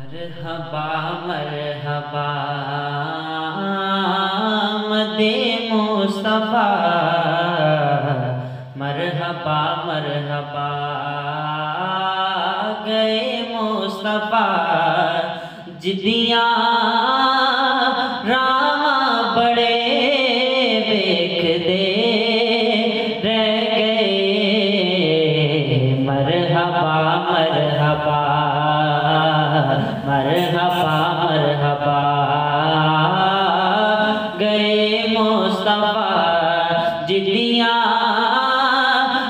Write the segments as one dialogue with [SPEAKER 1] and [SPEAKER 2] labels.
[SPEAKER 1] मरहबा मरहबा मदे मुस्तफा, मरहबा मरहबा गए मुस्तफा। जिदियाँ रामा बड़े वेख दे रह गए। मरहबा मरहबा मरहबा मरहबा गए मुस्तफा। जिदियाँ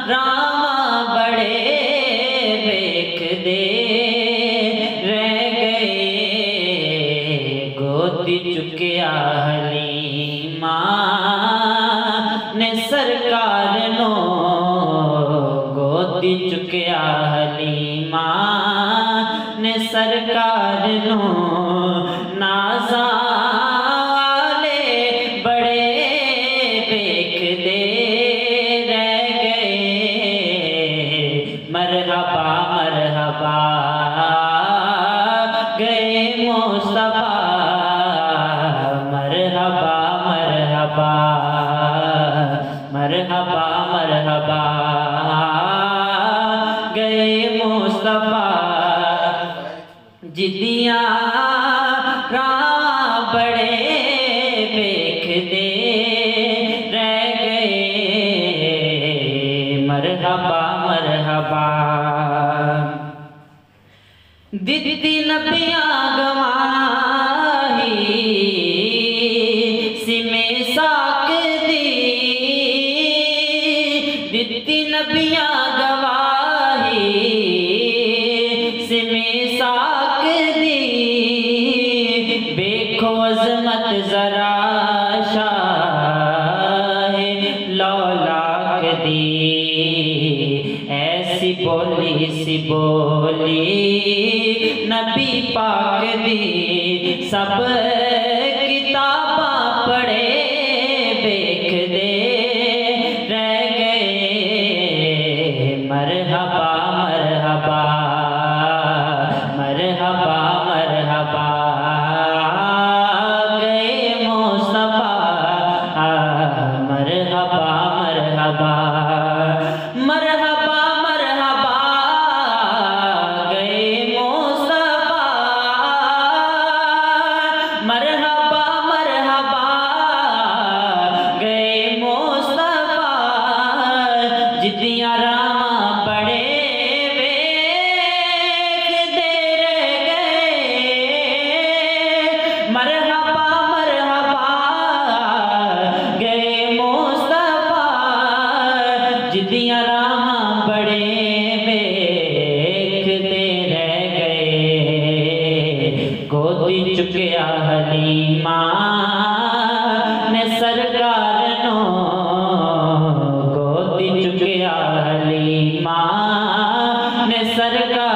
[SPEAKER 1] रामा बड़े वेख दे रह गए। गोदी चुकिया हलीमा ने सरकार नो, गोदी चुकिया हलीमा ने सरकार नो। नाज़ाले बड़े वेख दे रह गए। मरहबा मरहबा गए मुस्तफा। मरहबा मरहबा मरहबा मरहबा गए मुस्तफा। जिदियाँ रामा बड़े वेख दे रह गए। मरहबा मरहबा दित्ती नबियाँ गवाही सिमे साक दी। दित्ती नबियाँ गवाही सिमे साक दी। देखो अज़मत ज़रा शाहे लौलाक दी। ऐसी बोली सी बोली नबी पाक दी। सब किताबां पढ़े वेख दे रह गए। मरहबा मरहबा मरहबा मरहबा गए मुस्तफा। मरहबा मरहबा मरहबा मरहबा गए मुस्तफा। मरहबा मरहबा गए मुस्तफा। जिदियाँ रामा बड़े वेख दे रह गए। मरहबा मरहबा गए मुस्तफा। जिदियाँ रामा बड़े वेख दे रह गए। गोदी चुकिया हलीमा ने सरकार नो, गोदी चुकिया हलीमा ने सरकार